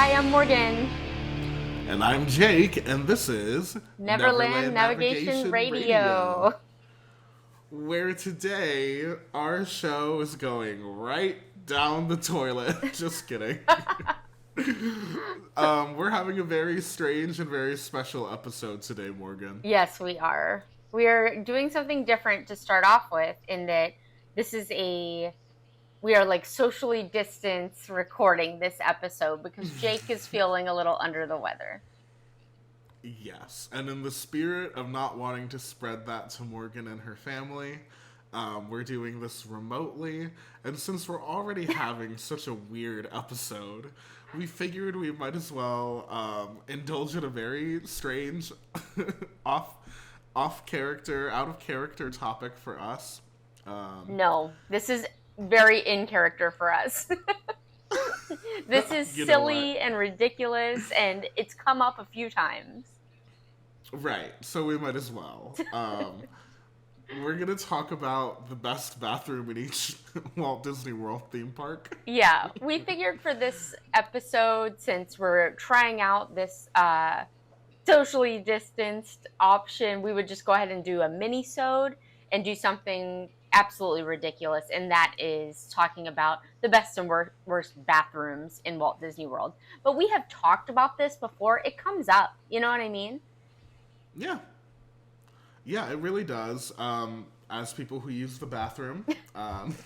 Hi, I'm Morgan. And I'm Jake, and this is Neverland Navigation Radio. where today our show is going right down the toilet. Just kidding. We're having a very strange and very special episode today, Morgan. Yes, we are. We are doing something different to start off with in that this is we are like socially distanced recording this episode because Jake is feeling a little under the weather. Yes, and in the spirit of not wanting to spread that to Morgan and her family, we're doing this remotely. And since we're already having such a weird episode, we figured we might as well indulge in a very strange, off out of character topic for us. No, this is very in character for us. This is You know what? silly and ridiculous, and it's come up a few times. Right, so we might as well. We're gonna talk about the best bathroom in each Walt Disney World theme park. Yeah, we figured for this episode, since we're trying out this socially distanced option, we would just go ahead and do a mini-sode and do something absolutely ridiculous, and that is talking about the best and worst bathrooms in Walt Disney World. But we have talked about this before. It comes up. You know what I mean? Yeah. Yeah, it really does. As people who use the bathroom, um,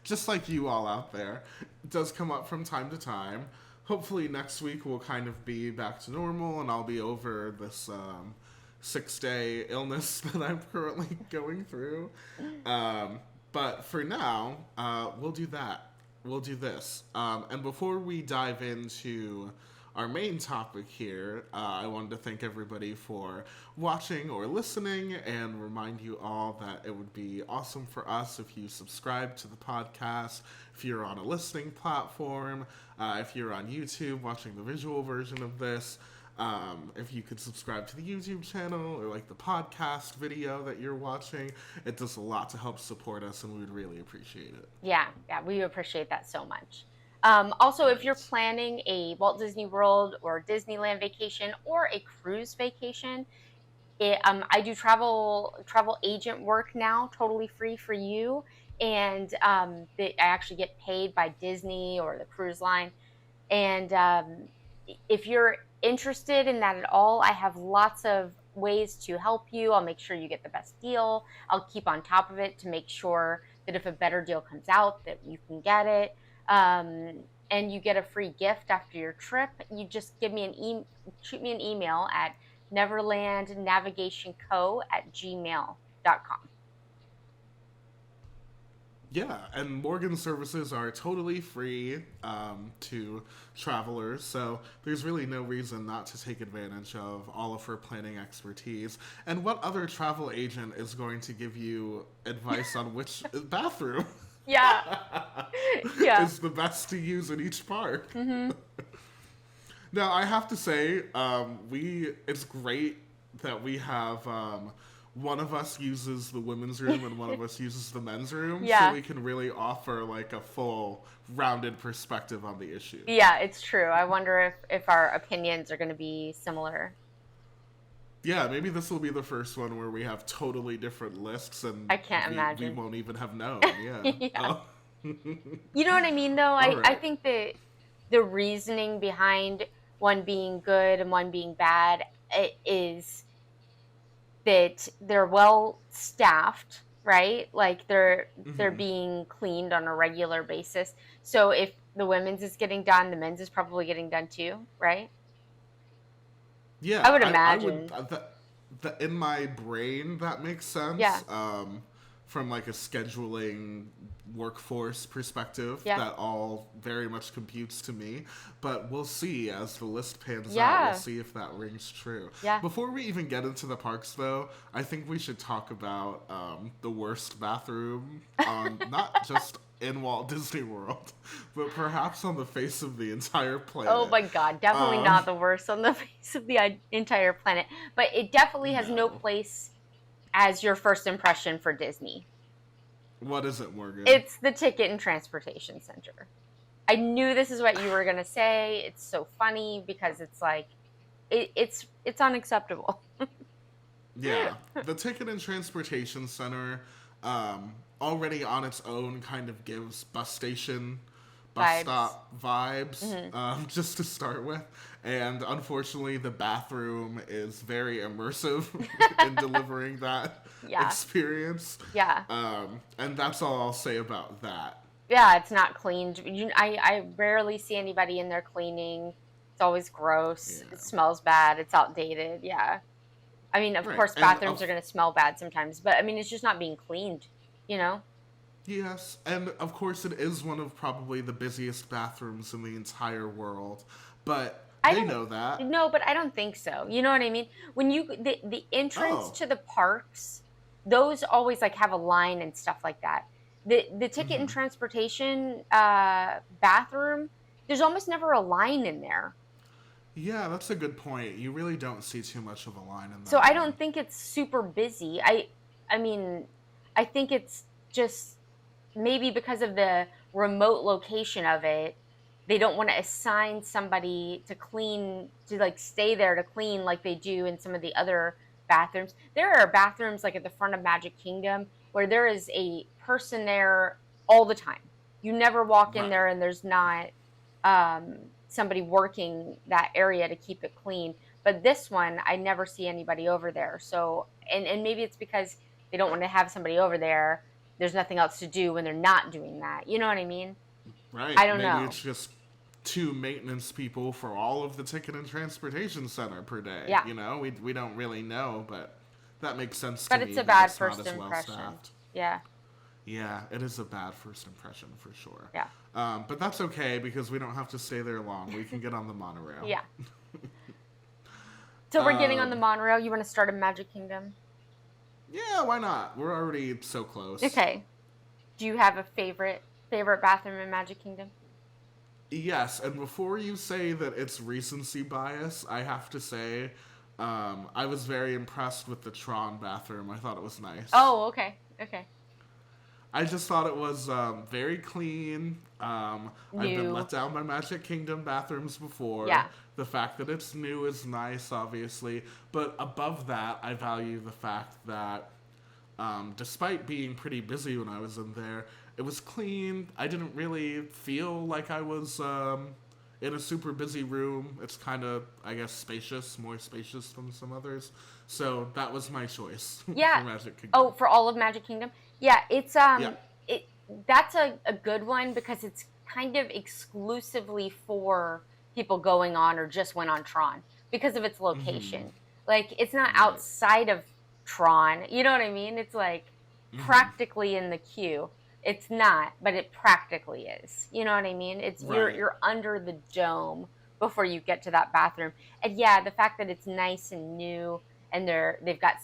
just like you all out there, it does come up from time to time. Hopefully next week we'll kind of be back to normal and I'll be over this 6-day illness that I'm currently going through. But for now, we'll do that. We'll do this. And before we dive into our main topic here, I wanted to thank everybody for watching or listening and remind you all that it would be awesome for us if you subscribe to the podcast, if you're on a listening platform, if you're on YouTube watching the visual version of this, if you could subscribe to the YouTube channel or like the podcast video that you're watching. It does a lot to help support us and we would really appreciate it. Yeah, we appreciate that so much. Also, if you're planning a Walt Disney World or Disneyland vacation or a cruise vacation, I do travel agent work now, totally free for you, and I actually get paid by Disney or the cruise line. And if you're interested in that at all, I have lots of ways to help you. I'll make sure you get the best deal. I'll keep on top of it to make sure that if a better deal comes out, that you can get it. And you get a free gift after your trip. You just shoot me an email at neverlandnavigationco@gmail.com. Yeah, and Morgan's services are totally free to travelers, so there's really no reason not to take advantage of all of her planning expertise. And what other travel agent is going to give you advice on which bathroom? Yeah. Yeah. is the best to use in each park? Mm-hmm. Now, I have to say, it's great that we have one of us uses the women's room and one of us uses the men's room, Yeah. so we can really offer like a full, rounded perspective on the issue. Yeah, it's true. I wonder if our opinions are going to be similar. Yeah, maybe this will be the first one where we have totally different lists, and I can't imagine. We won't even have known. Yeah. Yeah. Oh. You know what I mean, though? I Right. think that the reasoning behind one being good and one being bad is that they're well staffed, right? Like they're being cleaned on a regular basis. So if the women's is getting done, the men's is probably getting done too, right? Yeah, I would imagine. In my brain, that makes sense. Yeah. From like a scheduling workforce perspective, Yeah. that all very much computes to me. But we'll see as the list pans Yeah. out. We'll see if that rings true. Yeah. Before we even get into the parks, though, I think we should talk about the worst bathroom on not just in Walt Disney World, but perhaps on the face of the entire planet. Oh my God, definitely not the worst on the face of the entire planet. But it definitely has no place as your first impression for Disney. What is it, Morgan? It's the Ticket and Transportation Center. I knew this is what you were gonna say. It's so funny because it's like it's unacceptable. Yeah, the Ticket and Transportation Center already on its own kind of gives bus station, bus Vibes. stop vibes, Hmm. just to start with. And unfortunately, the bathroom is very immersive in delivering that Yeah. experience. Yeah. And that's all I'll say about that. Yeah, it's not cleaned. I rarely see anybody in there cleaning. It's always gross. It Yeah. smells bad. It's outdated. Yeah. I mean, of Right. course, And bathrooms are going to smell bad sometimes, but I mean, it's just not being cleaned, you know? yes, and of course it is one of probably the busiest bathrooms in the entire world, but I they don't know that. no, but I don't think so. You know what I mean? When the entrance Oh. to the parks, those always like have a line and stuff like that. The ticket and Hmm. transportation bathroom, there's almost never a line in there. Yeah, that's a good point. You really don't see too much of a line in So that I one. don't think it's super busy. I mean, I think it's just maybe because of the remote location of it, they don't want to assign somebody to clean to like stay there to clean like they do in some of the other bathrooms. There are bathrooms like at the front of Magic Kingdom where there is a person there all the time. You never walk in Right. there and there's not somebody working that area to keep it clean. But this one, I never see anybody over there. So, and maybe it's because they don't want to have somebody over there. There's nothing else to do when they're not doing that. You know what I mean? I Right. don't Maybe know. it's just two maintenance people for all of the ticket and transportation center per day. Yeah. We don't really know, but that makes sense to But it's me a that bad it's not first as well impression. staffed. Yeah. Yeah, it is a bad first impression for sure. Yeah. But that's okay because we don't have to stay there long. We can get on the monorail. Yeah. So we're getting on the Um, monorail. You want to start in Magic Kingdom? yeah, why not? We're already so close. Okay. Do you have a favorite bathroom in Magic Kingdom? Yes, and before you say that it's recency bias, I have to say I was very impressed with the Tron bathroom. I thought it was nice. Oh, okay. Okay. I just thought it was very clean. I've been New. let down by Magic Kingdom bathrooms before. Yeah. The fact that it's new is nice, obviously. But above that, I value the fact that despite being pretty busy when I was in there, it was clean. I didn't really feel like I was in a super busy room. It's kind of, I guess, spacious, more spacious than some others. So that was my choice Yeah. for Magic Kingdom. Oh, for all of Magic Kingdom? Yeah, it's Yeah. it that's a good one because it's kind of exclusively for people going on or just went on Tron because of its Mm-hmm. location. Like it's not Right. outside of Tron. You know what I mean? It's like Mm-hmm. practically in the queue. It's not, but it practically is. You know what I mean? It's Right. you're under the dome before you get to that bathroom. And yeah, the fact that it's nice and new and they've got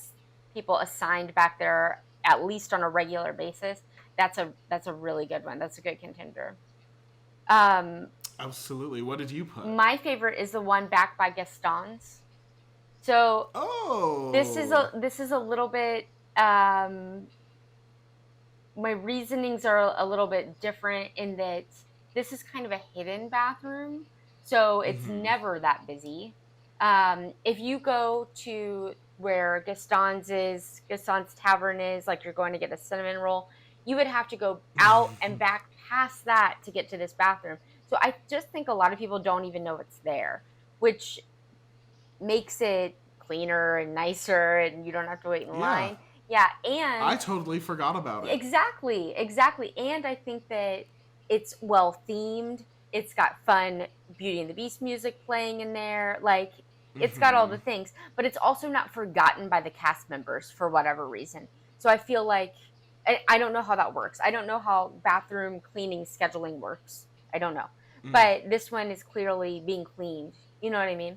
people assigned back there at least on a regular basis. That's a really good one. That's a good contender. Um, Absolutely. What did you put? my favorite is the one back by Gaston's. So Oh. this is a little bit. Um, my reasonings are a little bit different in that this is kind of a hidden bathroom, so it's Mm-hmm. never that busy. If you go to where Gaston's Tavern is, like you're going to get a cinnamon roll, you would have to go out and back past that to get to this bathroom. So I just think a lot of people don't even know it's there, which makes it cleaner and nicer, and you don't have to wait in Yeah. line. Yeah, I and totally forgot about it. exactly, exactly. And I think that it's well themed. It's got fun Beauty and the Beast music playing in there. Like it's got all Mm-hmm. the things, but it's also not forgotten by the cast members for whatever reason. So I feel like I don't know how that works. I don't know how bathroom cleaning scheduling works. I don't know. Mm. But this one is clearly being cleaned. You know what I mean?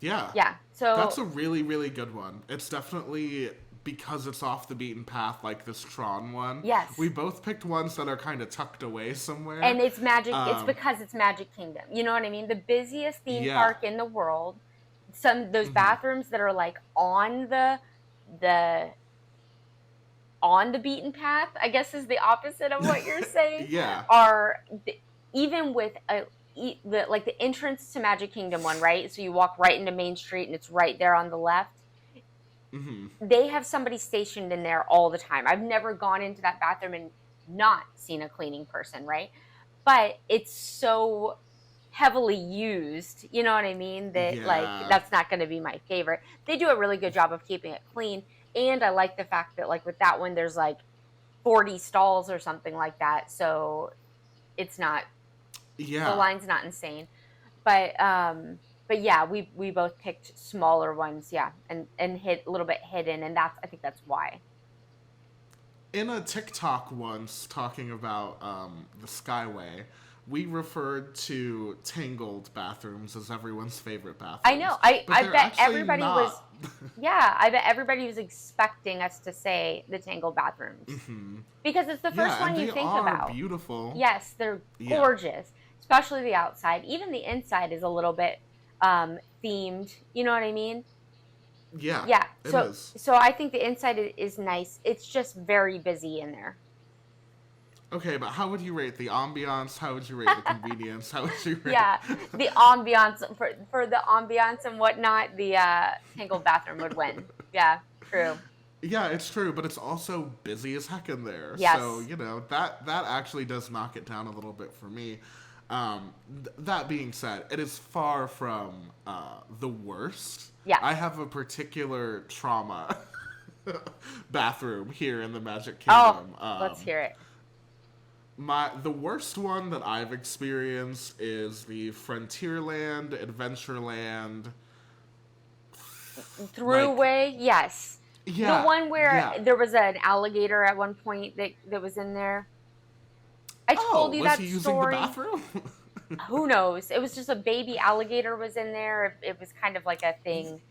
Yeah. Yeah. That's So a really, really good one. It's definitely because it's off the beaten path, like this Tron one. We yes. both picked ones that are kind of tucked away somewhere. And it's magic. It's Um, because it's Magic Kingdom. You know what I mean? The busiest theme yeah. park in the world. Some those Mm-hmm. bathrooms that are like the on the beaten path, I guess is the opposite of what you're saying, Yeah. are even with like the entrance to Magic Kingdom one, right? So you walk right into Main Street and it's right there on the left. Mm-hmm. They have somebody stationed in there all the time. I've never gone into that bathroom and not seen a cleaning person, right? But it's so heavily used, you know what I mean? That like Yeah. that's not going to be my favorite. They do a really good job of keeping it clean, and I like the fact that like with that one there's like 40 stalls or something like that. So it's not the Yeah. line's not insane. But yeah, we both picked smaller ones, yeah, and hit a little bit hidden, and that's I think that's why. In a TikTok once talking about the Skyway, we referred to Tangled bathrooms as everyone's favorite I know. bathrooms, I but I they're bet actually everybody was not. yeah, I bet everybody was expecting us to say the Tangled bathrooms Hmm. because it's the first Yeah, and one you they think are about. beautiful. Yes, they're Yeah. gorgeous, especially the outside. Even the inside is a little bit themed. You know what I mean? Yeah, Yeah. it is. So I think the inside is nice. It's just very busy in there. Okay, but how would you rate the ambiance? How would you rate the convenience? How would you rate? Yeah, the ambiance for the ambiance and whatnot, the Tangled bathroom would win. Yeah, true. Yeah, it's true, but it's also busy as heck in there. So Yes. that actually does knock it down a little bit for me. That being said, it is far from the worst. Yeah. I have a particular trauma bathroom here in the Magic Oh, Kingdom. let's hear it. The worst one that I've experienced is the Frontierland, Adventureland, like Throughway, yes. The yeah, one where yeah. there was an alligator at one point that was in there. I told Oh, you was he that using the story. bathroom? Who knows? It was just a baby alligator was in there. It was kind of like a thing.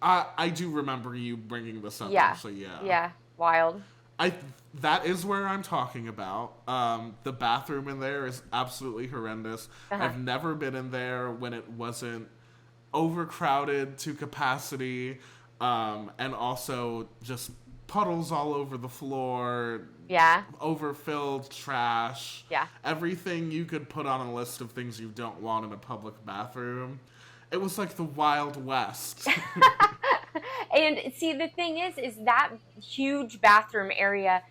I do remember you bringing this up Yeah. actually. Yeah, Yeah. Wild. I that is where I'm talking about. The bathroom in there is absolutely horrendous. Uh-huh. I've never been in there when it wasn't overcrowded to capacity, and also just puddles all over the floor, Yeah. overfilled trash, Yeah. everything you could put on a list of things you don't want in a public bathroom. It was like the Wild West. And see, the thing is that huge bathroom area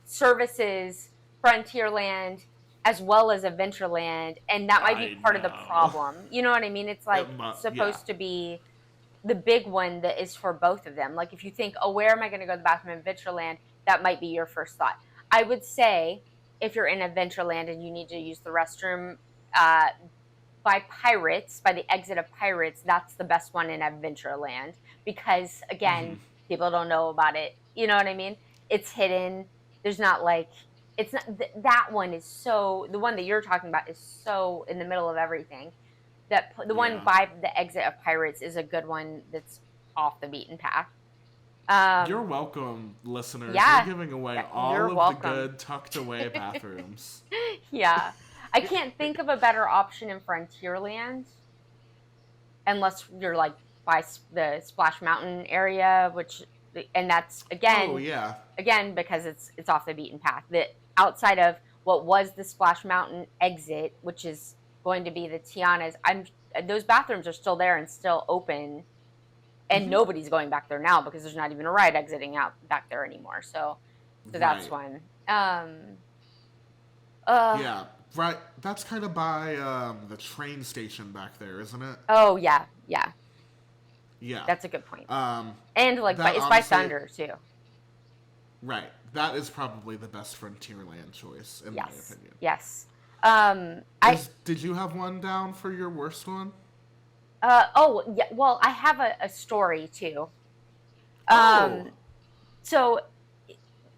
services Frontierland as well as Adventureland, and that might be I part of the know. problem. You know what I mean? It's like Yeah. supposed to be the big one that is for both of them. Like if you think, oh, where am I going to go to the bathroom in Adventureland? That might be your first thought. I would say if you're in Adventureland and you need to use the restroom, uh, by Pirates, by the exit of Pirates, that's the best one in Adventureland because again, people don't know about it. You know what I mean? It's hidden. There's not like it's not that one is so the one that you're talking about is so in the middle of everything. That the one Yeah. by the exit of Pirates is a good one that's off the beaten path. You're Um, welcome, listeners. We're yeah, giving away yeah, all you're of the welcome. good tucked away bathrooms. Yeah, I can't think of a better option in Frontierland unless you're like by the Splash Mountain area, which and that's Oh, again yeah. because it's off the beaten path. That outside of what was the Splash Mountain exit, which is going to be the Tiana's, I'm those bathrooms are still there and still open, and Hmm. nobody's going back there now because there's not even a ride exiting out back there anymore. So that's Right. one. Uh, Yeah. Right. That's kind of by the train station back there, isn't it? oh yeah, yeah, Yeah. that's a good point. Um, And like, that it's by honestly, Thunder too. right. That is probably the best Frontierland choice, in my Yes, opinion. yes. I Did you have one down for your worst one? oh yeah. Well, I have a story too. Oh. Um, so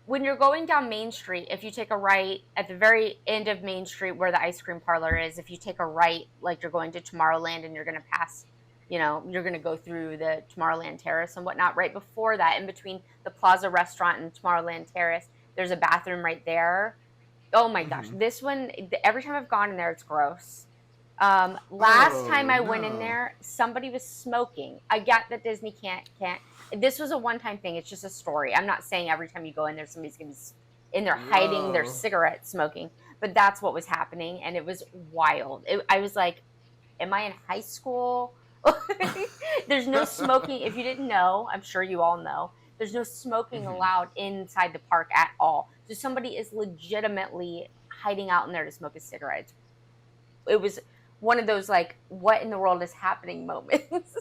when you're going down Main Street, if you take a right at the very end of Main Street where the ice cream parlor is, if you take a right, like you're going to Tomorrowland and you're going to pass, you're going to go through the Tomorrowland Terrace and whatnot. Right before that, in between the Plaza Restaurant and Tomorrowland Terrace, there's a bathroom right there. Oh my gosh, Hmm. this one, every time I've gone in there, it's gross. Last time Oh I went in no. there, somebody was smoking. I get that Disney can't. This was a one-time thing. It's just a story. I'm not saying every time you go in there, somebody's gonna be in there hiding their Whoa. cigarette smoking. but that's what was happening, and it was wild. I was like, am I in high school? There's no smoking. If you didn't know, I'm sure you all know, there's no smoking Mhm. allowed inside the park at all. So somebody is legitimately hiding out in there to smoke a cigarette. It was one of those like, what in the world is happening moments.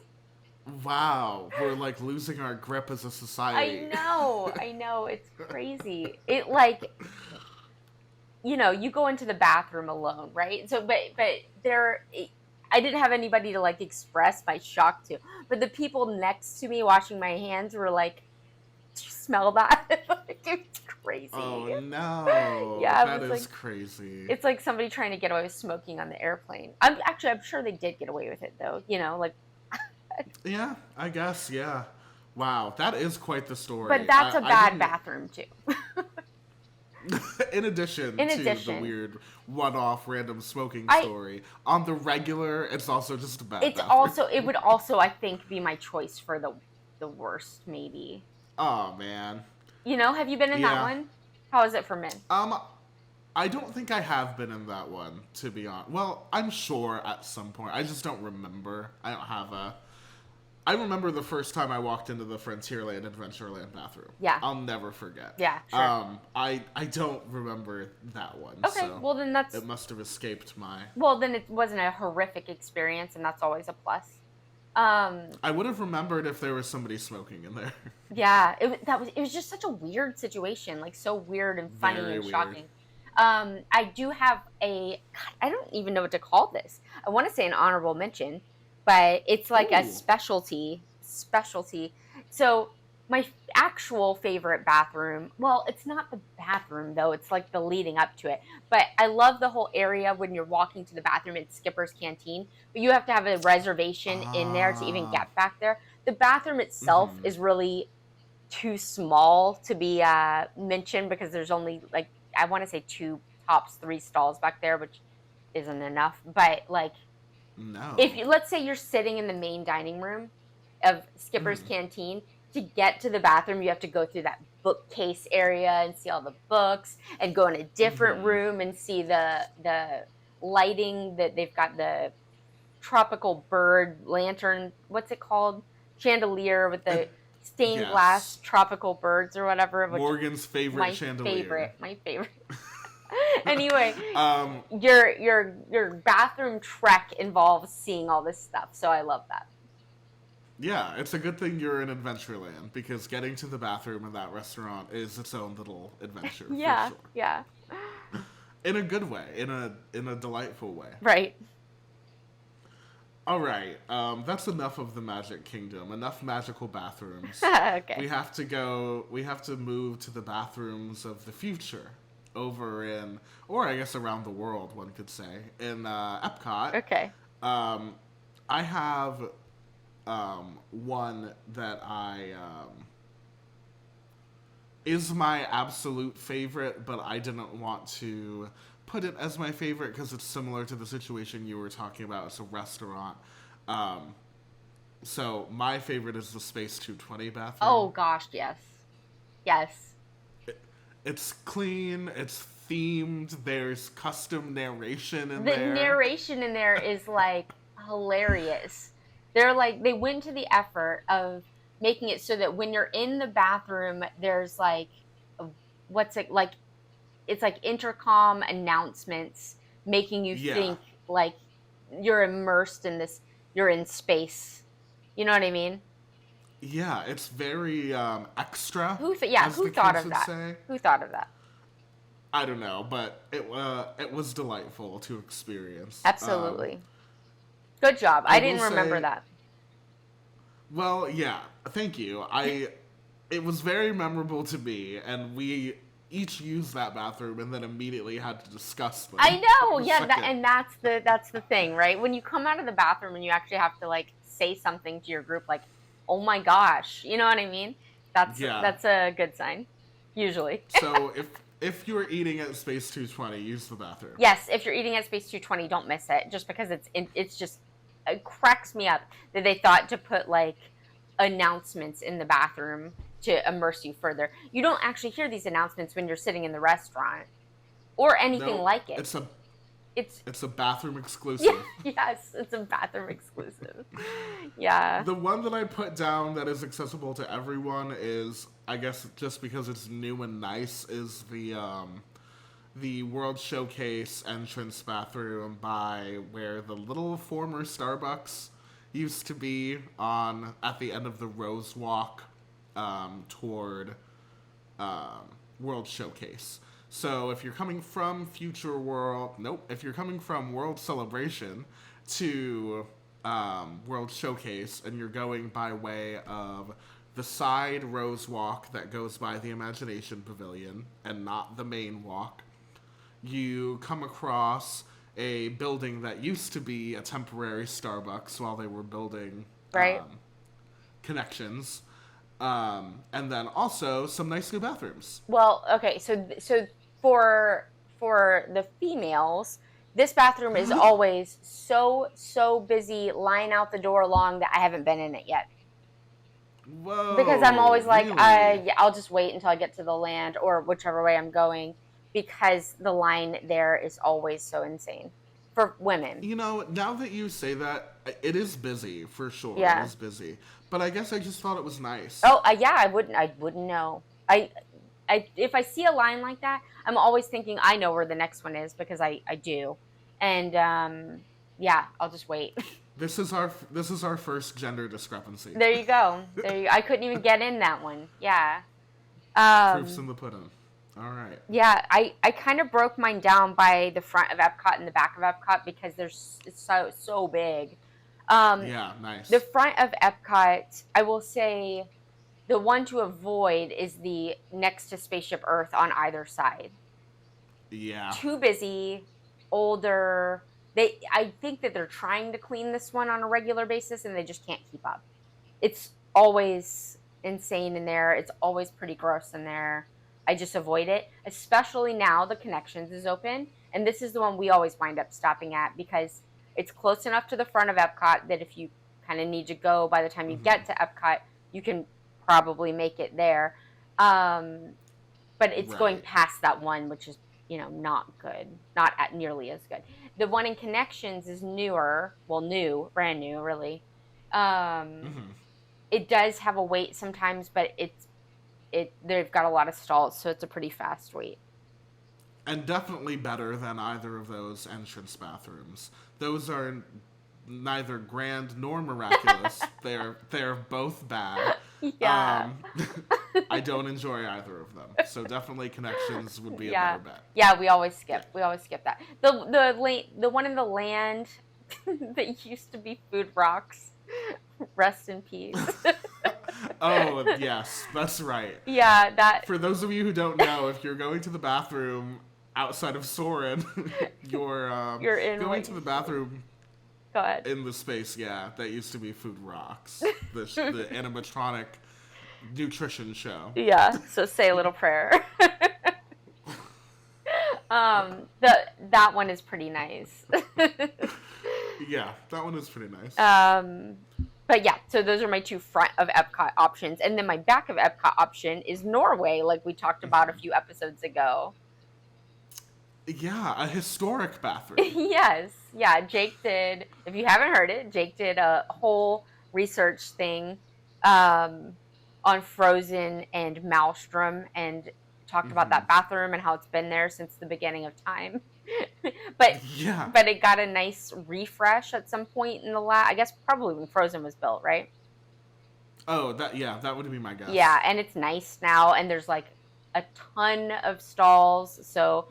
Wow, we're like losing our grip as a society. I know, it's crazy. It like, you go into the bathroom alone, right? So, but there, I didn't have anybody to like express my shock to, but the people next to me washing my hands were like, "Do you smell that?" Like, it's Oh crazy. no, Yeah, it that was is like, crazy. it's like somebody trying to get away with smoking on the airplane. I'm sure they did get away with it though. Like, Yeah, I guess. Yeah. Wow, that is quite the but story. that's a I bad didn't. bathroom too. In addition In to the addition, weird one-off random smoking I story, on the regular, it's also just a bad it's bathroom. also it would also I think be my choice for the worst maybe. Oh man. Have you been in that Yeah. one? How is it for men? Um, I don't think I have been in that one, to be honest. Well, I'm sure at some point. I just don't remember. I don't have a. I remember the first time I walked into the Frontierland Adventureland bathroom. Yeah. I'll never forget. Yeah, sure. I don't remember that one, Okay, so well then it must have escaped my. it wasn't a horrific experience, and that's always a plus. I would have remembered if there was somebody smoking in there. Yeah, it was just such a weird situation, like so weird and funny Very and weird. shocking. I do have God, I don't even know what to call this. I want to say an honorable mention, but it's like a Ooh. specialty. So my actual favorite bathroom, well, it's not the bathroom though, it's like the leading up to it. But I love the whole area when you're walking to the bathroom at Skipper's Canteen, but you have to have a reservation in there to even Ah. get back there. The bathroom itself Mm-hmm. is really too small to be mentioned because there's only like, I want to say two, tops three stalls back there, which isn't enough. But like, if No. you, let's say you're sitting in the main dining room of Skipper's Mm-hmm. Canteen, to get to the bathroom you have to go through that bookcase area and see all the books, and go in a different Mm-hmm. room and see the lighting that they've got, the tropical bird lantern, what's it called, chandelier with the It, stained glass yes. tropical birds or whatever, which Morgan's favorite chandelier. my favorite. Anyway, um, your bathroom trek involves seeing all this stuff, so I love that. yeah, it's a good thing you're in Adventureland because getting to the bathroom in that restaurant is its own little adventure for Yeah, sure. yeah, In a good way, in a delightful way. right. All right, that's enough of the Magic Kingdom. Enough magical bathrooms. Okay. We have to go. We have to move to the bathrooms of the future, over in, or I guess around the world, one could say, in Epcot. Okay. Um, I have one that is my absolute favorite, but I didn't want to put it as my favorite because it's similar to the situation you were talking about. It's a restaurant. Um, so my favorite is the Space 220 Oh bathroom. gosh, yes. Yes. It's clean. It's themed. There's custom narration in The there. narration in there is like hilarious. They're like, they went to the effort of making it so that when you're in the bathroom, there's like, what's it like? It's like intercom announcements making you Yeah, think like you're immersed in this, you're in space. You know what I mean? yeah. It's very extra, Yeah, as who the thought kids of would that? say. Who thought of that? I don't know, but it was delightful to experience. Absolutely. Good job. I I will didn't remember say, that. well, yeah, thank you. It was very memorable to me, and we each used that bathroom and then immediately had to discuss I them know, for a yeah, second. and that's the thing, right? When you come out of the bathroom and you actually have to like say something to your group, like, "Oh my gosh," you know what I mean? Yeah. That's a good sign, usually. So if you were eating at Space 220, use the bathroom. Yes, if you're eating at Space 220, don't miss it. Just because it's just, it cracks me up that they thought to put like announcements in the bathroom to immerse you further. You don't actually hear these announcements when you're sitting in the restaurant. or anything No, like it. it's a It's it's a bathroom yeah, exclusive. yes, it's a bathroom exclusive. Yeah, The one that I put down that is accessible to everyone is, I guess, just because it's new and nice, is the World Showcase entrance bathroom by where the little former Starbucks used to be on at the end of the Rose Walk toward World Showcase. So if you're coming from Future World, nope, if you're coming from World Celebration to World Showcase and you're going by way of the side Rose Walk that goes by the Imagination Pavilion and not the main walk, you come across a building that used to be a temporary Starbucks while they were building right. connections. And then also some nice new bathrooms. Well, okay, so for the females, this bathroom is always so busy, line out the door long that I haven't been in it yet. Because I'm Whoa, always like, really? yeah, I'll just wait until I get to the land or whichever way I'm going, because the line there is always so insane for women. You know, now that you say that, it is busy for sure. It Yeah. is busy, but I guess I just thought it was nice. Oh, yeah, I wouldn't know. If I see a line like that, I'm always thinking I know where the next one is because I do, and yeah, I'll just wait. This is our first gender discrepancy. There you go. There you. I couldn't even get in that one. Yeah. Proofs in Um, the pudding. All right. yeah, I kind of broke mine down by the front of Epcot and the back of Epcot because it's so big. Um, Yeah, the nice. front of Epcot, I will say, the one to avoid is the next to Spaceship Earth on either side. Yeah. Too busy, older. I think that they're trying to clean this one on a regular basis and they just can't keep up. It's always insane in there. It's always pretty gross in there. I just avoid it, especially now the Connections is open, and this is the one we always wind up stopping at because it's close enough to the front of Epcot that if you kind of need to go by the time you get to Epcot, you can probably make it there. Um, but it's going Right. past that one, which is not good, not at nearly as good. The one in Connections is newer, well, new, brand new, really. Um, it does have a wait sometimes, but they've got a lot of stalls, so it's a pretty fast wait. And definitely better than either of those entrance bathrooms. Those are neither grand nor miraculous. they're both bad. Yeah. Um, I don't enjoy either of them. So definitely Connections would be a Yeah. better bet. Yeah, we always skip. We always skip that. The one in the land that used to be Food Rocks. Rest in peace. Oh, yes, that's right. Yeah, that For those of you who don't know, if you're going to the bathroom outside of Soren, you're you're in going like to the bathroom go ahead. in the space, yeah, that used to be Food Rocks, the animatronic nutrition show. Yeah, so say a little prayer. That one is pretty nice. Yeah, that one is pretty nice. But yeah, so those are my two front of Epcot options, and then my back of Epcot option is Norway, like we talked about a few episodes ago. Yeah, a historic bathroom. Yes, yeah. Jake did. If you haven't heard it, Jake did a whole research thing on Frozen and Maelstrom, and talked about that bathroom and how it's been there since the beginning of time. but Yeah. but it got a nice refresh at some point in the I guess probably when Frozen was built, right? Oh, that would be my guess. Yeah, and it's nice now, and there's like a ton of stalls, so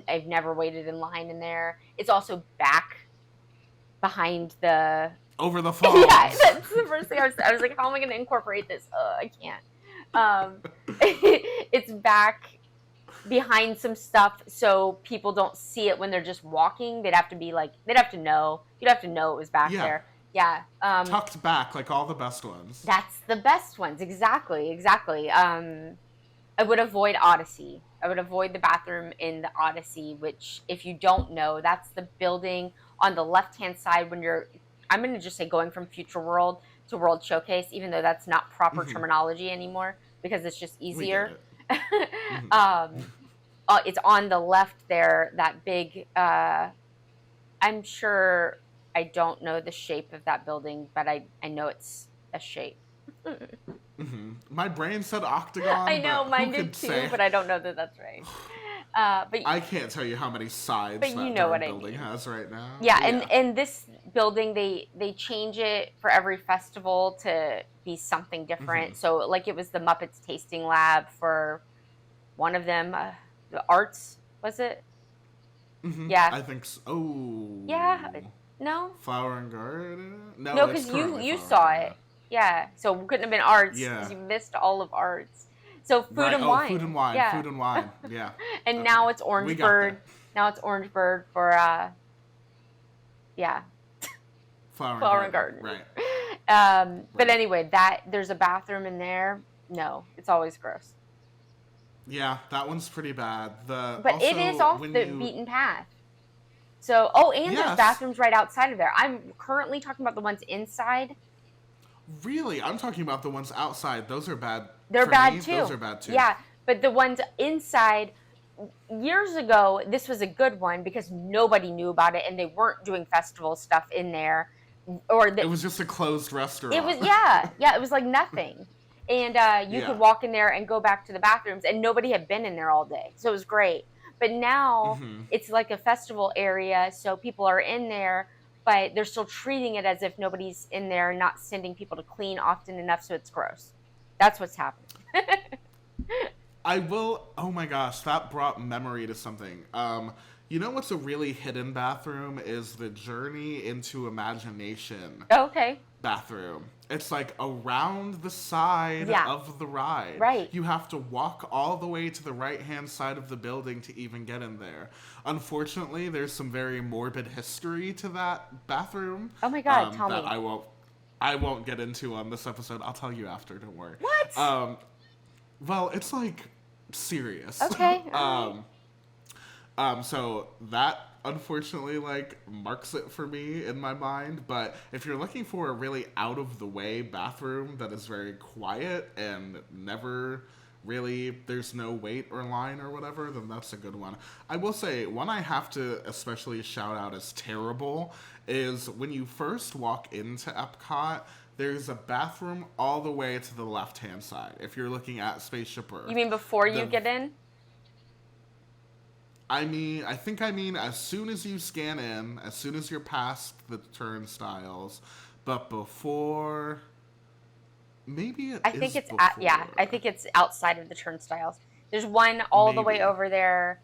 I've never waited in line in there. It's also back behind the Over the falls. yeah, that's the first thing I was like, how am I going to incorporate this? I can't. It's back behind some stuff so people don't see it when they're just walking. They'd have to know. You'd have to know it was back Yeah. there. Yeah. Tucked back like all the best ones. That's the best ones. Exactly. I would avoid Odyssey. I would avoid the bathroom in the Odyssey, which, if you don't know, that's the building on the left-hand side when I'm going to just say going from Future World to World Showcase, even though that's not proper terminology anymore because it's just We easier. get it. um, it's on the left there. That big. I'm sure I don't know the shape of that building, but I know it's a shape. My brain said octagon, I know but who mine did could too, say? but I don't know that that's right. But I can't tell you how many sides you that know darn what I building mean. has right now. Yeah, Yeah. and this building they change it for every festival to be something Mm-hmm. different. So like it was the Muppets tasting lab for one of them, the arts was it? Mm-hmm. Yeah, I think so. Oh. yeah. No, Flower and Garden? No, no, it's because currently you Flower and saw Garden. it. Yeah, so it couldn't have been arts because Yeah. you missed all of arts. So food Right. and Oh, food wine. and wine. Yeah, Food and wine. Yeah. and Okay. now it's We Orange got there. Bird. Now it's Orange Bird for yeah, Flower and Flower and Garden. Garden. Right. But Right. anyway, that there's a bathroom in there. No, it's always gross. Yeah, that one's pretty bad. The But it is also off when the you beaten path. So, oh, and there's yes, bathrooms right outside of there. I'm currently talking about the ones inside. really, I'm talking about the ones outside. Those are bad They're for bad me. Those too. are bad too. Yeah, but the ones inside, years ago, this was a good one because nobody knew about it and they weren't doing festival stuff in there. Or It the, was just a closed it was, restaurant. yeah, it was like nothing. And you Yeah. could walk in there and go back to the bathrooms, and nobody had been in there all day. So it was great. But now Mm-hmm. it's like a festival area, so people are in there, but they're still treating it as if nobody's in there, not sending people to clean often enough, so it's gross. That's what's happening. I will. Oh my gosh, that brought memory to something. You know what's a really hidden bathroom is the Journey into Imagination Okay. bathroom. It's like around the side Yeah, of the ride. right. You have to walk all the way to the right hand side of the building to even get in there. Unfortunately, there's some very morbid history to that bathroom. Oh my God, tell That me. I won't get into on this episode. I'll tell you after, don't worry. What? Well, it's like serious. Okay, all right. So that unfortunately like marks it for me in my mind. But if you're looking for a really out of the way bathroom that is very quiet and never really there's no wait or line or whatever, then that's a good one. I will say one I have to especially shout out as terrible is when you first walk into Epcot. There's a bathroom all the way to the left hand side. If you're looking at Spaceship Earth, You mean before you the get in? I mean, as soon as you scan in, as soon as you're past the turnstiles, but before, maybe it I is think it's before. yeah, I think it's outside of the turnstiles. There's one all the way Maybe. over there.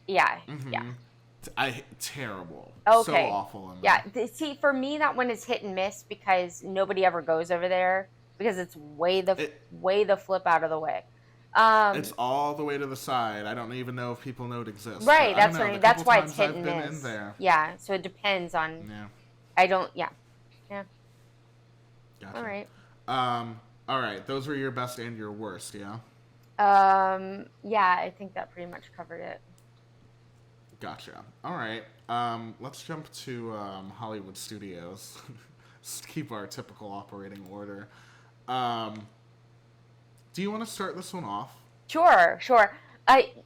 Yeah, yeah. Mm-hmm. Terrible. So Okay. awful in Yeah. there. See, for me, that one is hit and miss because nobody ever goes over there because it's It way the flip out of the way. it's all the way to the side. I don't even know if people know it exists. Right. But I don't That's know. what I The mean. That's couple why it's times hit I've and been in miss. there. Yeah. So it depends on. Yeah. I don't. Yeah. Yeah. Gotcha. All right. All right. Those were your best and your worst, yeah? Yeah. I think that pretty much covered it. Gotcha. All right. Let's jump to Hollywood Studios. Just keep our typical operating order. Do you want to start this one off? Sure. Sure.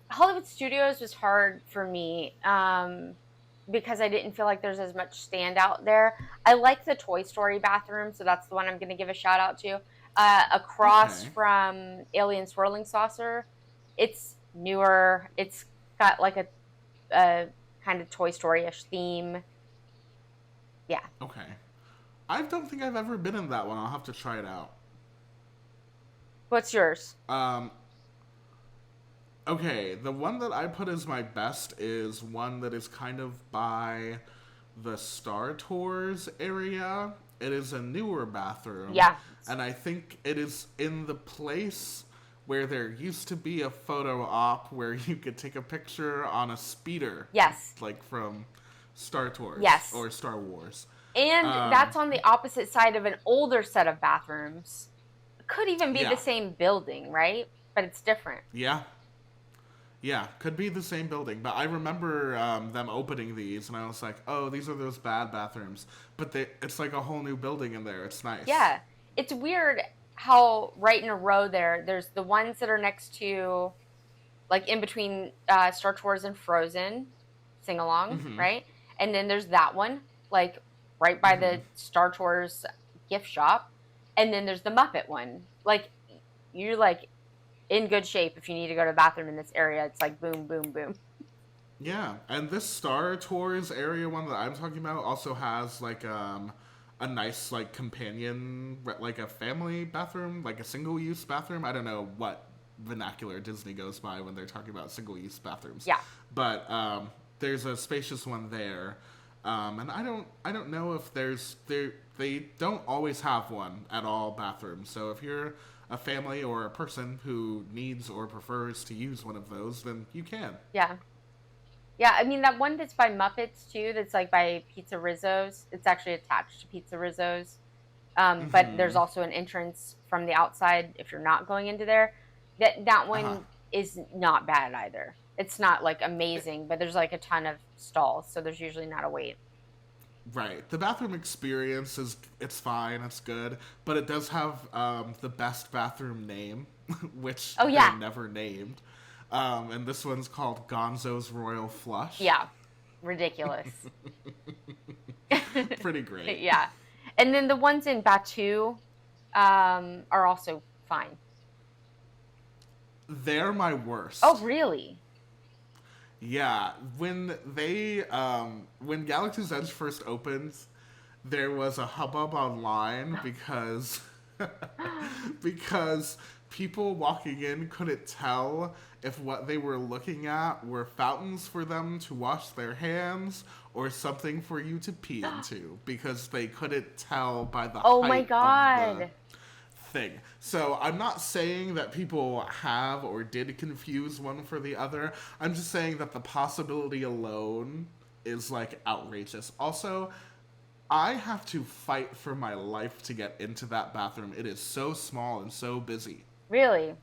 Hollywood Studios was hard for me. Because I didn't feel like there's as much standout there. I like the Toy Story bathroom, so that's the one I'm going to give a shout out to. Across Okay. from Alien Swirling Saucer, it's newer. It's got like a kind of Toy Story-ish theme. Yeah. Okay. I don't think I've ever been in that one. I'll have to try it out. What's yours? Okay, the one that I put as my best is one that is kind of by the Star Tours area. It is a newer bathroom. Yeah. And I think it is in the place where there used to be a photo op where you could take a picture on a speeder. Yes. Like from Star Tours. Yes. Or Star Wars. And that's on the opposite side of an older set of bathrooms. Could even be Yeah. the same building, right? But it's different. Yeah. Yeah, could be the same building, but I remember them opening these, and I was like, "Oh, these are those bad bathrooms." But it's like a whole new building in there. It's nice. Yeah. It's weird how right in a row there's the ones that are next to like in between Star Tours and Frozen, sing along, Mm-hmm. right? And then there's that one, like right by Mm-hmm. the Star Tours gift shop. And then there's the Muppet one. Like you're like in good shape if you need to go to the bathroom in this area. It's like boom, boom, boom. Yeah, and this Star Tours area one that I'm talking about also has like a nice like companion like a family bathroom, like a single use bathroom. I don't know what vernacular Disney goes by when they're talking about single use bathrooms, Yeah. but there's a spacious one there. And I don't know if they don't always have one at all bathrooms. So if you're a family or a person who needs or prefers to use one of those, then you can. Yeah. Yeah, I mean that one that's by Muppets too, that's like by Pizza Rizzo's. It's actually attached to Pizza Rizzo's. But there's Mm-hmm. also an entrance from the outside if you're not going into there. That Uh-huh. one is not bad either. It's not like amazing, but there's like a ton of stalls, so there's usually not a wait. Right. The bathroom experience is it's fine, it's good, but it does have the best bathroom name, which Oh they're yeah, never named. And this one's called Gonzo's Royal Flush. yeah, ridiculous. Pretty great. Yeah, and then the ones in Batu are also fine. They're my Oh worst. really? Yeah, when Galaxy's Edge first opened, there was a hubbub online because because people walking in couldn't tell if what they were looking at were fountains for them to wash their hands or something for you to pee into because they couldn't tell by the Oh my height of the God. thing. So I'm not saying that people have or did confuse one for the other. I'm just saying that the possibility alone is like outrageous. Also, I have to fight for my life to get into that bathroom. It is so small and so busy. Really?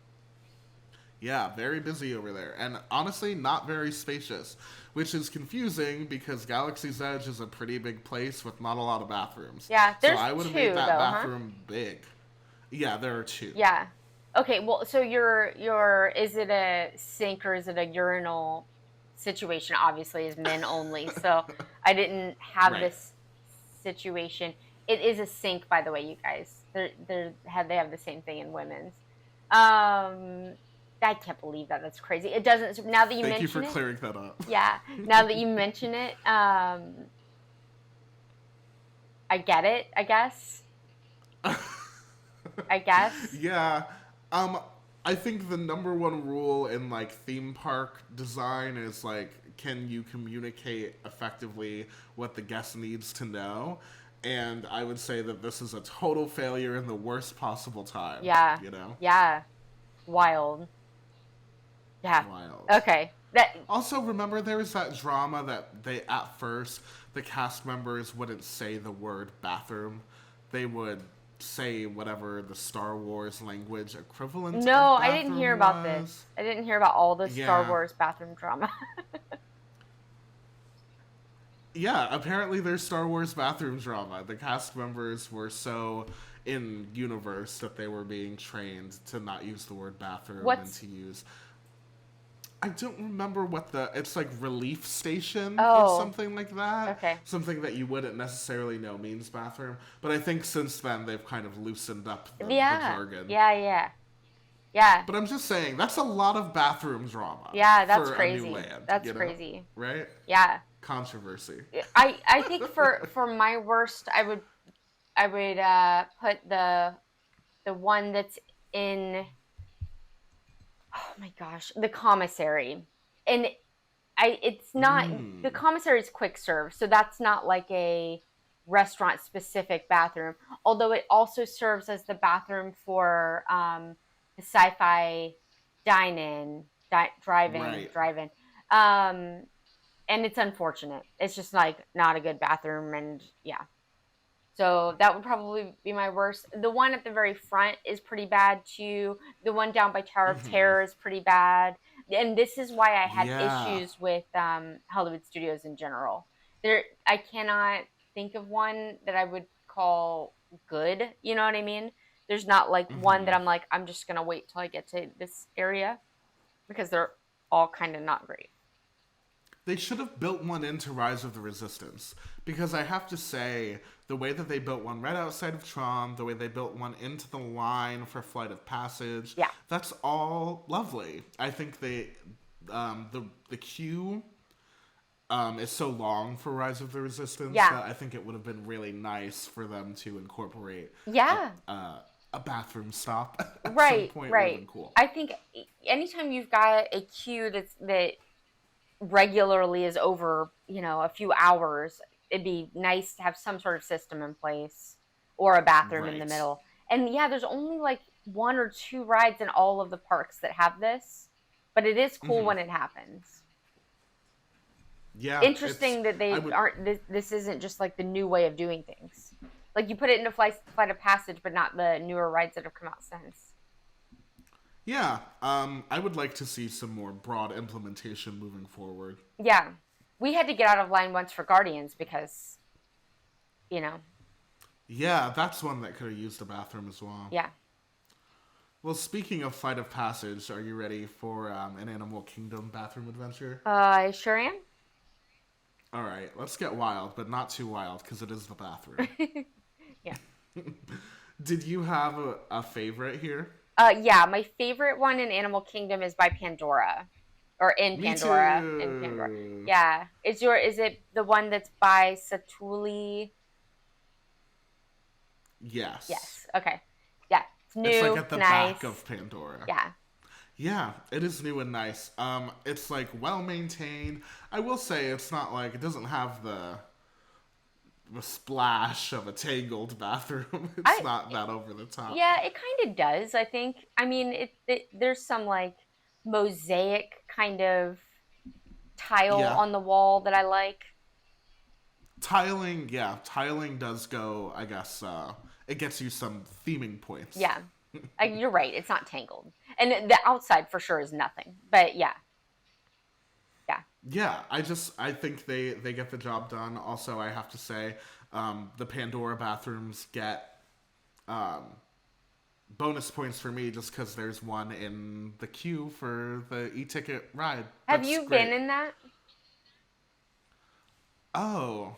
Yeah, very busy over there. And honestly, not very spacious, which is confusing because Galaxy's Edge is a pretty big place with not a lot of bathrooms. Yeah, So there's I would have made two that though, huh? bathroom big. Yeah, there are two. Yeah. Okay, well, so your is it a sink or is it a urinal situation? Obviously, is men only. So I didn't have Right. this situation. It is a sink, by the way, you guys. They have the same thing in women's. Um, I can't believe that. That's crazy. It doesn't. So now that you Thank you for mention it, clearing that up. yeah. Now that you mention it, I get it. I guess. I guess. Yeah. Um I think the number one rule in like theme park design is like can you communicate effectively what the guest needs to know? And I would say that this is a total failure in the worst possible time, Yeah. you know? Yeah. Wild. Yeah. Wild. Okay. That Also, remember there was that drama that they at first the cast members wouldn't say the word bathroom. They would say whatever the Star Wars language equivalent no, of I didn't hear bathroom about this. was. I didn't hear about all the Star Yeah. Wars bathroom drama. Yeah, apparently there's Star Wars bathroom drama. The cast members were so in universe that they were being trained to not use the word bathroom and What's to use I don't remember what it's like relief station or Oh, something like that. okay. Something that you wouldn't necessarily know means bathroom. But I think since then they've kind of loosened up the Yeah. jargon. Yeah, yeah. Yeah. But I'm just saying, that's a lot of bathroom drama Yeah, that's for a new crazy. land, That's you know? crazy. Right? Yeah. Controversy. I think for my worst, I would put the one that's in oh my gosh, the commissary. And it's not the Mm. commissary is quick serve, so that's not like a restaurant specific bathroom. Although it also serves as the bathroom for the sci-fi dine-in, drive-in, Right. drive-in. Um, and it's unfortunate. It's just like not a good bathroom, and yeah. So that would probably be my worst. The one at the very front is pretty bad too. The one down by Tower of Mm-hmm. Terror is pretty bad. And this is why I had Yeah. issues with Hollywood studios in general. I cannot think of one that I would call good. You know what I mean? There's not like one Mm-hmm. that I'm like, I'm just gonna wait till I get to this area because they're all kind of not great. They should have built one into Rise of the Resistance, because I have to say the way that they built one right outside of Tron, the way they built one into the line for Flight of Passage, Yeah. that's all lovely. I think the queue is so long for Rise of the Resistance Yeah. that I think it would have been really nice for them to incorporate Yeah. a bathroom stop at some Right, point. Would have right. been cool. I think anytime you've got a queue that regularly is over, a few hours, it'd be nice to have some sort of system in place or a bathroom in the Right. middle. And yeah, there's only like one or two rides in all of the parks that have this, but it is cool when it happens. Yeah, it's Interesting that I they would. aren't this isn't just like the new way of doing things. Like you put it into flight of passage, but not the newer rides that have come out since. Yeah, I would like to see some more broad implementation moving forward. Yeah. We had to get out of line once for Guardians because, you know, Yeah, that's one that could have used a bathroom as well. yeah. Well, speaking of Flight of Passage, are you ready for an Animal Kingdom bathroom adventure? I sure am. All right, let's get wild, but not too wild because it is the bathroom. Yeah. Did you have a favorite here? Yeah, my favorite one in Animal Kingdom is by Pandora. Or in Me Pandora. In Pandora. too. Yeah. Is it the one that's by Satuli? Yes. Yes. Okay. Yeah. It's It's like new, at the nice. back of Pandora. Yeah. Yeah, it is new and nice. It's like well maintained. I will say it's not like it doesn't have the splash of a Tangled bathroom. It's I not that over the top. Yeah, it kind of does, I think. I mean, there's some like mosaic kind of tile Yeah, on the wall that I like. tiling. Yeah, tiling does go. I guess it gets you some theming points. Yeah. You're right. It's not tangled. And the outside for sure is nothing. But yeah. Yeah. Yeah, I think they get the job done. Also, I have to say, the Pandora bathrooms get um, bonus points for me just because there's one in the queue for the e-ticket ride. Have That's you great. been in that? Oh,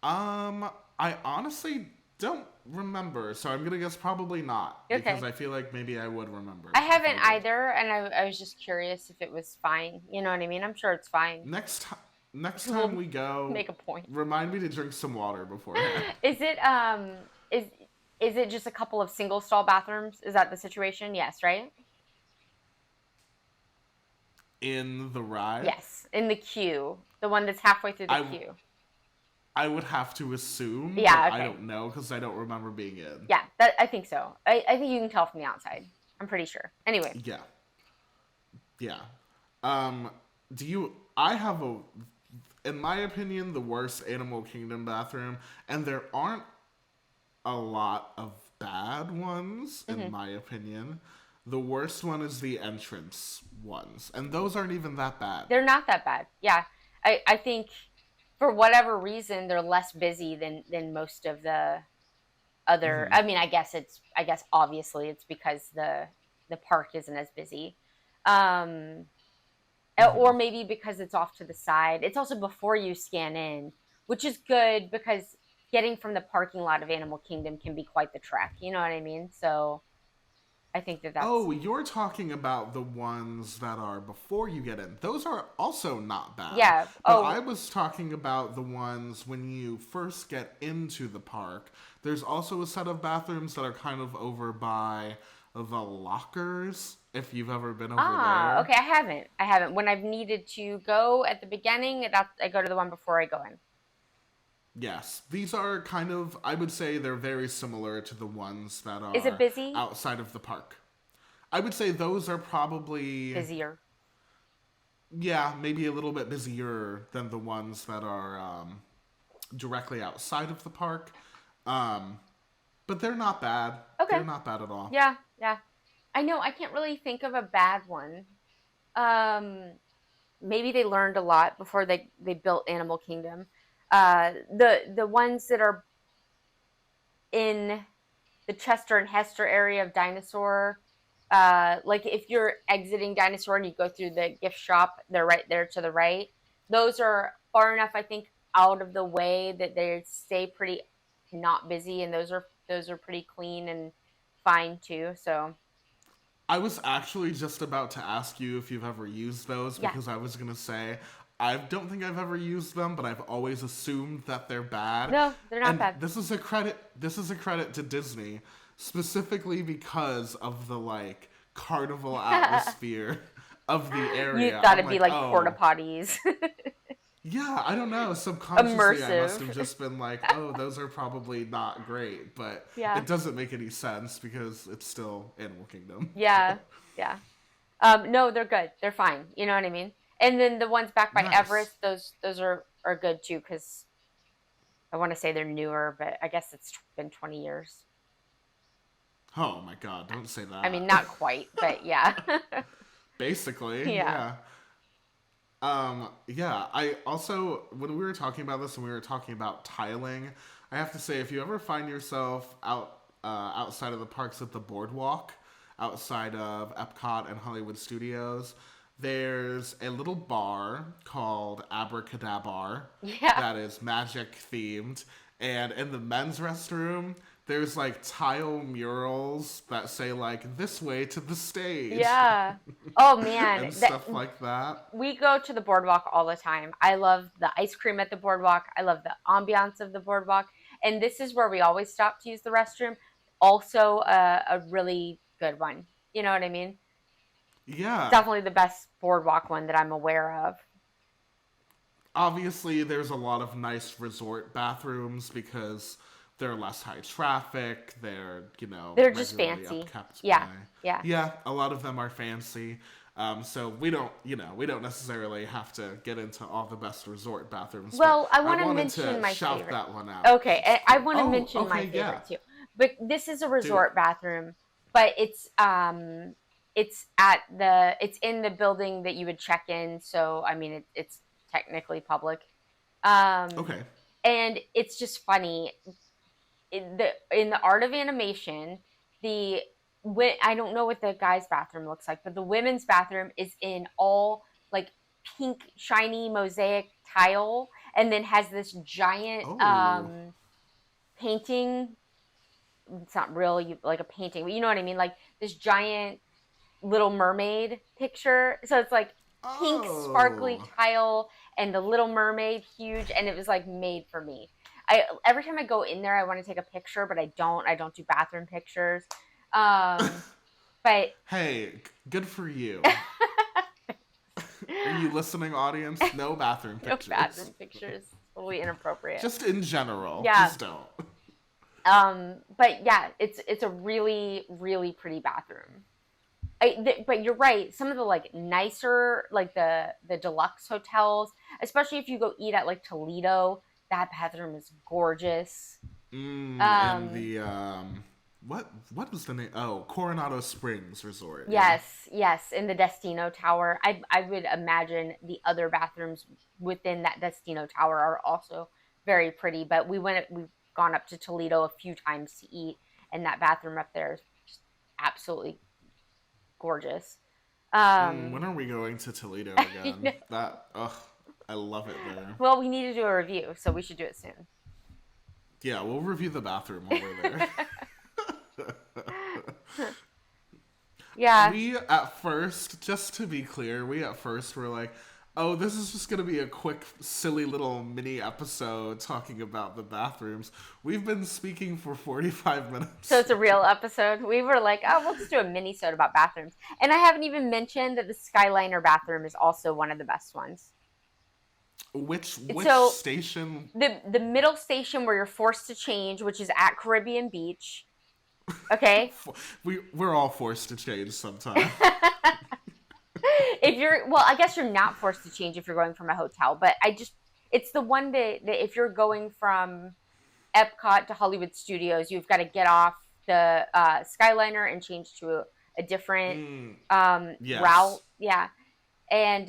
I honestly don't remember, so I'm gonna guess probably not because Okay. I feel like maybe I would remember I if haven't I did. either, and I was just curious if it was fine. You know what I mean? I'm sure it's fine. Next time, next time We'll we go, make a point. remind me to drink some water beforehand. Is it is is it just a couple of single stall bathrooms? Is that the situation? Yes, right? In the ride, Yes, in the queue, the one that's halfway through the I queue. I would have to assume, but Yeah, I okay. don't know because I don't remember being in. Yeah, I think so. I think you can tell from the outside. I'm pretty sure. Anyway, Yeah, yeah. Um, do you? I have in my opinion, the worst Animal Kingdom bathroom, and there aren't a lot of bad ones, in my opinion. The worst one is the entrance ones, and those aren't even that bad. they're not that bad. Yeah, I think for whatever reason they're less busy than most of the other. I mean, I guess obviously it's because the park isn't as busy. Um, or maybe because it's off to the side. It's also before you scan in, which is good because getting from the parking lot of Animal Kingdom can be quite the trek. You know what I mean? So I think that's Oh, you're talking about the ones that are before you get in. Those are also not bad. yeah. But Oh, I was talking about the ones when you first get into the park. There's also a set of bathrooms that are kind of over by the lockers, if you've ever been over there. okay. I haven't. When I've needed to go at the beginning, I go to the one before I go in. Yes, these are kind of, I would say they're very similar to the ones that Is it are busy? outside of the park. I would say those are probably, Busier. yeah, maybe a little bit busier than the ones that are directly outside of the park. But they're not bad. Okay. They're not bad at all. Yeah, yeah. I know. I can't really think of a bad one. Um, Maybe they learned a lot before they built Animal Kingdom. The ones that are in the Chester and Hester area of Dinosaur, Like if you're exiting Dinosaur and you go through the gift shop, they're right there to the right. Those are far enough, I think, out of the way that they stay pretty not busy, and those are pretty clean and fine too. So I was actually just about to ask you if you've ever used those yeah, because I was gonna say I don't think I've ever used them, but I've always assumed that they're bad. no, they're not And bad. this is a credit. This is a credit to Disney, specifically because of the like carnival atmosphere of the You area. thought I'm it'd be like, like porta oh, potties, yeah. I don't know. Subconsciously, I must have immersive. just been like, oh, those are probably not great, but Yeah, it doesn't make any sense because it's still Animal Kingdom. yeah, yeah. No, they're good. They're fine. You know what I mean? And then the ones back by Nice. Everest, those are good too because I want to say they're newer, but I guess it's been 20 years. Oh my god, don't say I mean, that. not quite, but yeah. Basically, Yeah. yeah. Yeah, I also, when we were talking about this and we were talking about tiling, I have to say, if you ever find yourself outside of the parks at the boardwalk, outside of Epcot and Hollywood Studios, there's a little bar called Abracadabar Yeah. that is magic themed. And in the men's restroom, there's like tile murals that say like this way to the stage Yeah. Oh man, and stuff like that. we go to the boardwalk all the time. I love the ice cream at the boardwalk. I love the ambiance of the boardwalk. And this is where we always stop to use the restroom. Also, a really good one. You know what I mean? Yeah. Definitely the best boardwalk one that I'm aware of. Obviously, there's a lot of nice resort bathrooms because they're less high traffic. They're, They're just regularly fancy. upkept Yeah. by. Yeah. Yeah, a lot of them are fancy. So we don't necessarily have to get into all the best resort bathrooms, but Well, I I want to wanted mention to my shout favorite. that one out. Okay, I want to Oh, mention my okay, yeah. favorite too. But this is a Do it. resort bathroom, but it's in the building that you would check in, so I mean it's technically public. Um Okay. and it's just funny in the art of animation, the I don't know what the guy's bathroom looks like, but the women's bathroom is in all like pink shiny mosaic tile, and then has this giant Oh. painting. It's not really like a painting, but you know what I mean, like this giant Little Mermaid picture. So it's like pink sparkly Oh. tile and the Little Mermaid huge, and it was like made for me. I Every time I go in there, I want to take a picture, but I don't. I don't do bathroom pictures. Um, but Hey, good for you. Are you listening, audience? No bathroom no pictures. bathroom pictures. Totally inappropriate. Just in general. Yeah. Just don't. But yeah, it's a really really pretty bathroom. But you're right. Some of the like nicer, like the deluxe hotels, especially if you go eat at like Toledo, that bathroom is gorgeous. And Um, the what was the name? Oh, Coronado Springs Resort. Yeah. yes, in the Destino Tower. I would imagine the other bathrooms within that Destino Tower are also very pretty. But we've gone up to Toledo a few times to eat, and that bathroom up there is just absolutely gorgeous. When are we going to Toledo You again? know, I love it there. well, we need to do a review, so we should do it soon. Yeah, we'll review the bathroom while we're there. Yeah. We at first, just to be clear, were like, oh, this is just gonna be a quick, silly little mini episode talking about the bathrooms. We've been speaking for 45 So minutes. it's a real episode. We were like, oh, we'll just do a mini-sode about bathrooms. And I haven't even mentioned that the Skyliner bathroom is also one of the best ones. Which So station? the middle station where you're forced to change, which is at Caribbean Beach. Okay. We're all forced to change sometime. If you're well, I guess you're not forced to change if you're going from a hotel, but it's the one that if you're going from Epcot to Hollywood Studios, you've got to get off the Skyliner and change to a different route. Yes. Yeah, and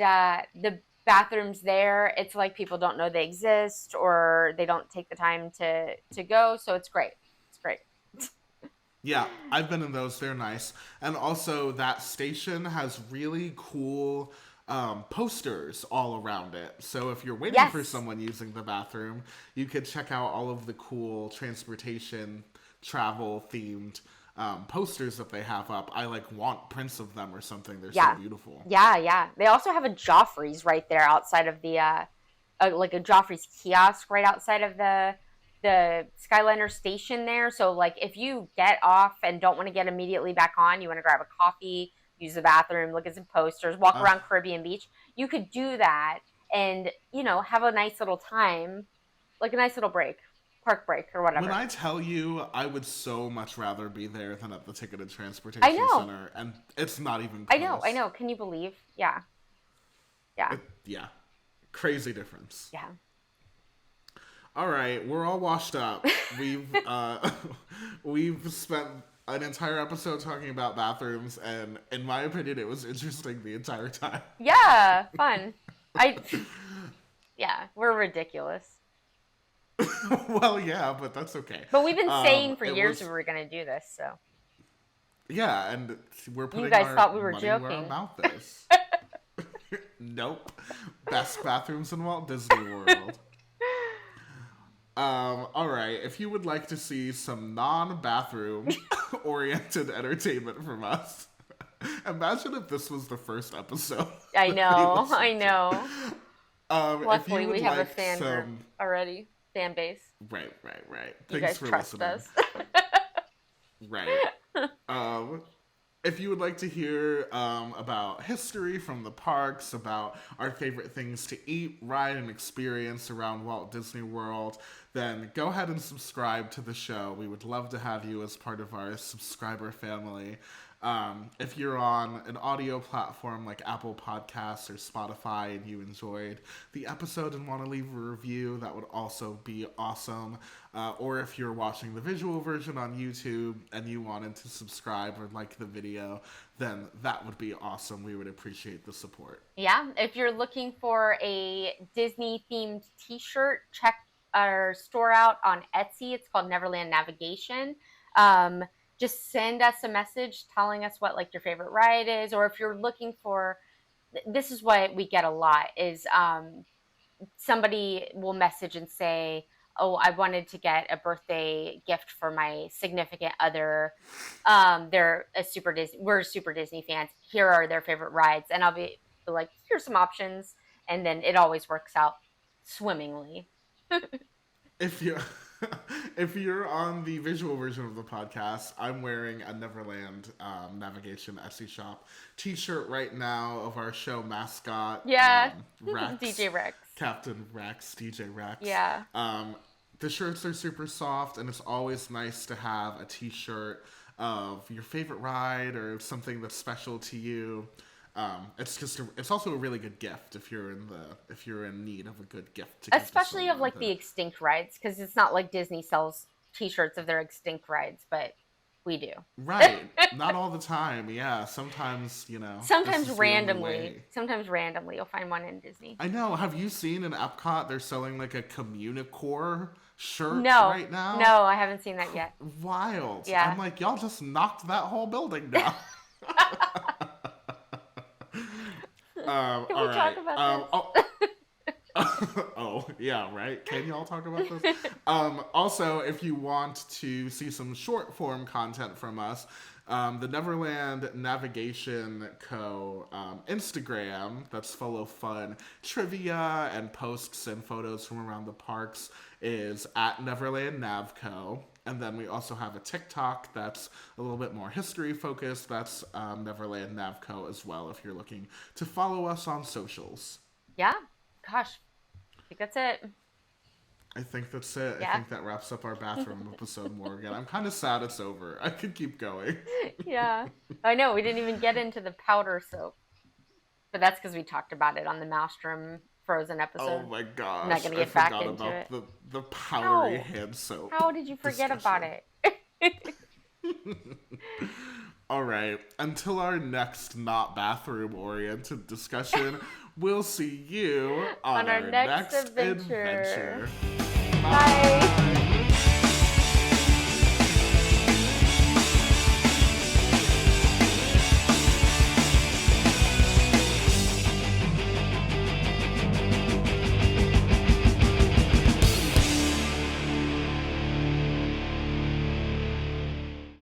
the bathrooms there, it's like people don't know they exist or they don't take the time to go, so it's great. It's great. Yeah, I've been in those. They're nice. And also, that station has really cool posters all around it. So if you're waiting for Yes. someone using the bathroom, you could check out all of the cool transportation, travel themed posters that they have up. I like want prints of them or something. They're so Yeah. beautiful. Yeah, yeah. They also have a Joffrey's right there outside of the like a Joffrey's kiosk right outside of the Skyliner station there. So like if you get off and don't want to get immediately back on, you want to grab a coffee, use the bathroom, look at some posters, walk Uh, around Caribbean Beach, you could do that and, have a nice little time, like a nice little break, park break or when whatever. I tell you, I would so much rather be there than at the Ticketed I Transportation know. Center, and it's not even I know. I close. know. Can you believe? Yeah. Yeah. Yeah, crazy difference. Yeah. All right, we're all washed up. We've we've spent an entire episode talking about bathrooms, and in my opinion, it was interesting the entire time. Yeah, fun. I yeah, we're ridiculous. Well, yeah, but that's okay. But we've been saying for It years we was were going to do this, so. yeah, and we're You putting guys our thought we were money where our joking. mouth is. Nope, best bathrooms in Walt Disney World. All right. If you would like to see some non-bathroom oriented entertainment from us, imagine if this was the first episode. I that you know. listened I to. know. If you Luckily, would we have a like fan group some, already. Fan base. right, right, right. You Thanks guys for trust listening. us. Right. Um, if you would like to hear about history from the parks, about our favorite things to eat, ride, and experience around Walt Disney World, then go ahead and subscribe to the show. We would love to have you as part of our subscriber family. If you're on an audio platform like Apple Podcasts or Spotify and you enjoyed the episode and want to leave a review, that would also be awesome. Or if you're watching the visual version on YouTube and you wanted to subscribe or like the video, then that would be awesome. We would appreciate the support. Yeah, if you're looking for a Disney themed t-shirt, check our store out on Etsy. It's called Neverland Navigation. Just send us a message telling us what like your favorite ride is, or if you're looking for, this is what we get a lot is somebody will message and say, oh, I wanted to get a birthday gift for my significant other. They're a super Disney, we're super Disney fans. Here are their favorite rides. And I'll be like, here's some options. And then it always works out swimmingly. If you if you're on the visual version of the podcast, I'm wearing a Neverland Navigation Etsy shop t-shirt right now of our show mascot, Yeah. Rex, DJ Rex. Captain Rex, DJ Rex. Yeah. The shirts are super soft, and it's always nice to have a t-shirt of your favorite ride or something that's special to you. It's also a really good gift if you're in need of a good gift to give to Especially of someone like that- the extinct rides, because it's not like Disney sells t-shirts of their extinct rides, but we do. Right. Not all the time. Yeah. Sometimes, Sometimes this is the only randomly. way. Sometimes randomly you'll find one in Disney. I know. Have you seen in Epcot they're selling like a Communicore shirt No. right now? No, I haven't seen that yet. Wild. Yeah. I'm like, y'all just knocked that whole building down. Can we all talk right. about this? Oh, yeah, right? Can y'all talk about this? Also, if you want to see some short form content from us, the Neverland Navigation Co. Instagram, that's full of fun trivia and posts and photos from around the parks, is at Neverland Navco. And then we also have a TikTok that's a little bit more history focused. That's Neverland Navco as well, if you're looking to follow us on socials. Yeah. Gosh. I think that's it. I think that's it. Yeah. I think that wraps up our bathroom episode, Morgan. I'm kind of sad it's over. I could keep going. Yeah. I know. We didn't even get into the powder soap. But that's because we talked about it on the Maelstrom Frozen episode. Oh my gosh. I'm not going to I get back forgot into about it. the powdery How? hand soap. How did you forget about discussion. it? All right. Until our next not bathroom oriented discussion, we'll see you on our next adventure. adventure. Bye.